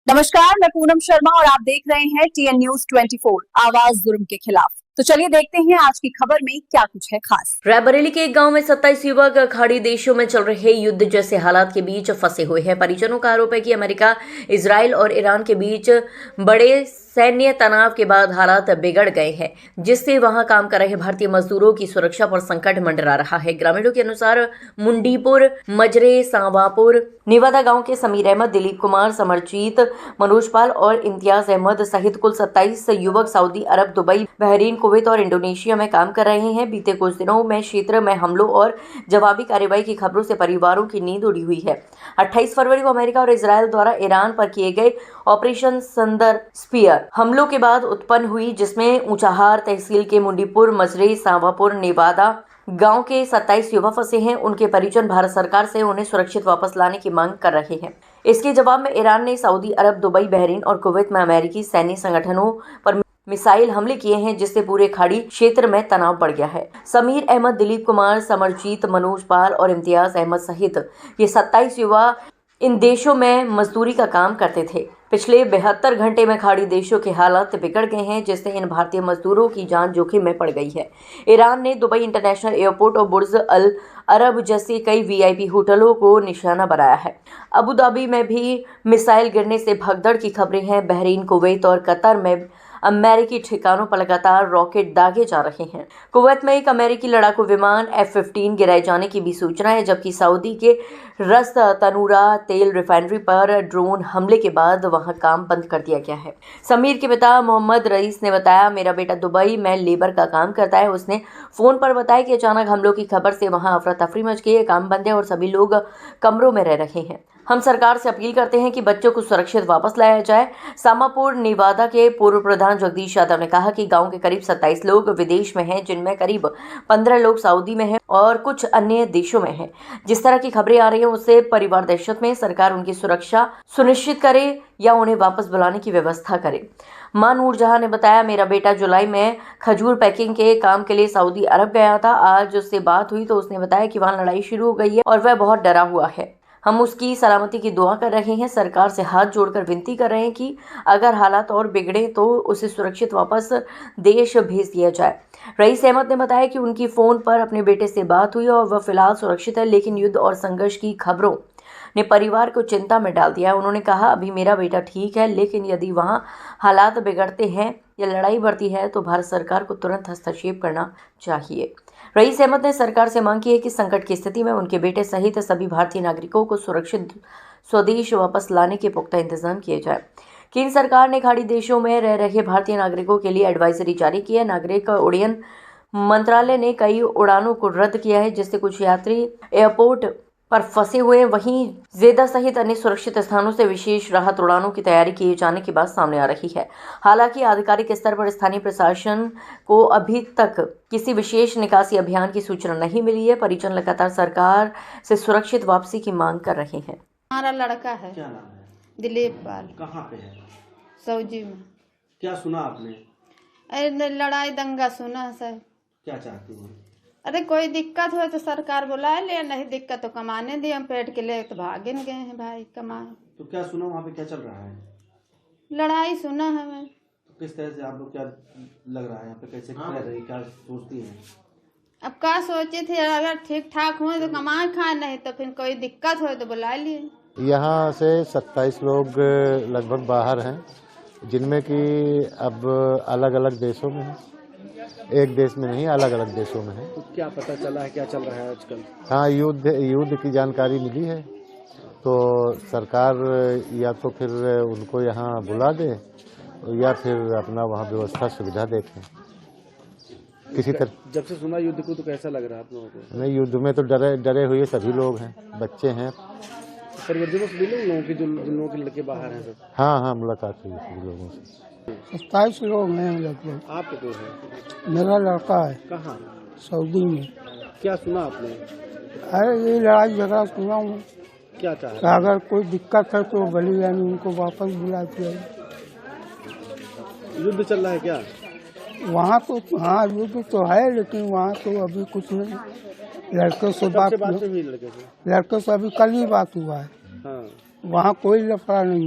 नमस्कार, मैं पूनम शर्मा और आप देख रहे हैं TN News 24 आवाज जुर्म के खिलाफ। तो चलिए देखते हैं आज की खबर में क्या कुछ है खास। रायबरेली के एक गांव में 27 युवक खाड़ी देशों में चल रहे युद्ध जैसे हालात के बीच फंसे हुए हैं। परिजनों का आरोप है कि अमेरिका, इजराइल और ईरान के बीच बड़े सैन्य तनाव के बाद हालात बिगड़ गए हैं, जिससे वहां काम कर रहे भारतीय मजदूरों की सुरक्षा पर संकट मंडरा रहा है। ग्रामीणों के अनुसार मुंडीपुर, मजरे, सांवापुर, नेवादा गांव के समीर अहमद, दिलीप कुमार, समरजीत, मनोज पाल और इम्तियाज अहमद सहित कुल 27 युवक सऊदी अरब, दुबई, बहरीन, कुवैत और इंडोनेशिया में काम कर रहे हैं। बीते कुछ दिनों में क्षेत्र में हमलों और जवाबी कार्रवाई की खबरों से परिवारों की नींद उड़ी हुई है। 28 फरवरी को अमेरिका और इजराइल द्वारा ईरान पर किए गए ऑपरेशन संदर स्पीयर हमलों के बाद उत्पन्न हुई, जिसमें ऊंचाहार तहसील के मुंडीपुर, मजरे, सांवापुर, नेवादा गांव के 27 युवा फंसे हैं। उनके परिजन भारत सरकार से उन्हें सुरक्षित वापस लाने की मांग कर रहे हैं। इसके जवाब में ईरान ने सऊदी अरब, दुबई, बहरीन और कुवैत में अमेरिकी सैन्य संगठनों पर मिसाइल हमले किए हैं, जिससे पूरे खाड़ी क्षेत्र में तनाव बढ़ गया है। समीर अहमद, दिलीप कुमार, समरजीत, मनोज पाल और इम्तियाज अहमद सहित ये 27 युवा इन देशों में मजदूरी का काम करते थे। पिछले 72 घंटे में खाड़ी देशों के हालात बिगड़ गए हैं, जिससे इन भारतीय मजदूरों की जान जोखिम में पड़ गई है। ईरान ने दुबई इंटरनेशनल एयरपोर्ट और बुर्ज अल अरब जैसे कई VIP होटलों को निशाना बनाया है। अबू धाबी में भी मिसाइल गिरने से भगदड़ की खबरें हैं। बहरीन, कुवैत और कतर में अमेरिकी ठिकानों पर लगातार रॉकेट दागे जा रहे हैं। कुवैत में एक अमेरिकी लड़ाकू विमान F-15 गिराए जाने की भी सूचना है, जबकि सऊदी के रस तनूरा तेल रिफाइनरी पर ड्रोन हमले के बाद वहां काम बंद कर दिया गया है। समीर के पिता मोहम्मद रईस ने बताया, मेरा बेटा दुबई में लेबर का काम करता है। उसने फोन पर बताया कि अचानक हमलों की खबर से वहां अफरा तफरी मच गई है, काम बंद है और सभी लोग कमरों में रह रहे हैं। हम सरकार से अपील करते हैं कि बच्चों को सुरक्षित वापस लाया जाए। सामापुर, नेवादा के पूर्व प्रधान जगदीश यादव ने कहा कि गांव के करीब 27 लोग विदेश में हैं, जिनमें करीब 15 लोग सऊदी में हैं और कुछ अन्य देशों में हैं। जिस तरह की खबरें आ रही हैं, उससे परिवार दहशत में। सरकार उनकी सुरक्षा सुनिश्चित करे या उन्हें वापस बुलाने की व्यवस्था करे। मां नूरजहां ने बताया, मेरा बेटा जुलाई में खजूर पैकिंग के काम के लिए सऊदी अरब गया था। आज उससे बात हुई तो उसने बताया कि वहां लड़ाई शुरू हो गई है और वह बहुत डरा हुआ है। हम उसकी सलामती की दुआ कर रहे हैं। सरकार से हाथ जोड़कर विनती कर रहे हैं कि अगर हालात और बिगड़े तो उसे सुरक्षित वापस देश भेज दिया जाए। रईस अहमद ने बताया कि उनकी फ़ोन पर अपने बेटे से बात हुई और वह फिलहाल सुरक्षित है, लेकिन युद्ध और संघर्ष की खबरों ने परिवार को चिंता में डाल दिया। उन्होंने कहा, अभी मेरा बेटा ठीक है, लेकिन यदि वहाँ हालात बिगड़ते हैं या लड़ाई बढ़ती है तो भारत सरकार को तुरंत हस्तक्षेप करना चाहिए। रईस अहमद ने सरकार से मांग की है कि संकट की स्थिति में उनके बेटे सहित सभी भारतीय नागरिकों को सुरक्षित स्वदेश वापस लाने के पुख्ता इंतजाम किए जाए। केंद्र सरकार ने खाड़ी देशों में रह रहे भारतीय नागरिकों के लिए एडवाइजरी जारी की है। नागरिक उड्डयन मंत्रालय ने कई उड़ानों को रद्द किया है, जिससे कुछ यात्री एयरपोर्ट पर फंसे हुए। वहीं जेदा सहित अन्य सुरक्षित स्थानों से विशेष राहत उड़ानों की तैयारी किए जाने की बात सामने आ रही है। हालांकि आधिकारिक स्तर पर स्थानीय प्रशासन को अभी तक किसी विशेष निकासी अभियान की सूचना नहीं मिली है। परिजन लगातार सरकार से सुरक्षित वापसी की मांग कर रहे हैं। हमारा लड़का है, क्या नाम है? दिलीप पाल। कहाँ पे है? सऊदी में। क्या सुना आपने? अरे लड़ाई दंगा सुना सर। क्या चाहती हैं? अरे कोई दिक्कत हो तो सरकार बुलाए ले, नहीं दिक्कत तो कमाने दिए। हम पेट के लिए तो भागिन गए हैं भाई कमाए। तो क्या सुना वहाँ पे, क्या चल रहा है? लड़ाई सुना है मैं। तो किस तरह से आप लोग, क्या लग रहा है यहाँ पे, कैसे रह रही, क्या सोचती हैं? अब क्या सोचे थे, अगर ठीक ठाक हो तो कमाए खाए, नहीं तो फिर कोई दिक्कत हो तो बुला लिए। यहाँ से 27 लोग लगभग बाहर हैं, जिनमें कि अब अलग अलग देशों में हैं। एक देश में नहीं, अलग अलग देशों में है। तो क्या पता चला है, क्या चल रहा है आजकल? हाँ, युद्ध की जानकारी मिली है, तो सरकार या तो फिर उनको यहाँ बुला दे या फिर अपना वहाँ व्यवस्था सुविधा देखें किसी तरह। जब से सुना युद्ध को तो कैसा लग रहा है आप लोगों को? नहीं, युद्ध में तो डरे हुए सभी लोग हैं, बच्चे हैं। परिवार से मिले लोगों की, जिन लोगों के लड़के बाहर हैं सब? हाँ, मुलाकात हुई सभी लोगों से। 27 लोग हैं लगभग। आपके को है? मेरा लड़का है। कहाँ? सऊदी में। क्या सुना आपने? अरे ये लड़ाई झगड़ा सुना हूँ। क्या चाह अगर कोई दिक्कत है तो भले यानी उनको वापस बुला दिया। युद्ध चल रहा है क्या वहाँ? तो हाँ, युद्ध तो है, लेकिन वहाँ तो अभी कुछ नहीं। लड़के से बात हुई? लड़के से अभी कल ही बात हुआ है। हाँ। वहाँ कोई लफड़ा नहीं।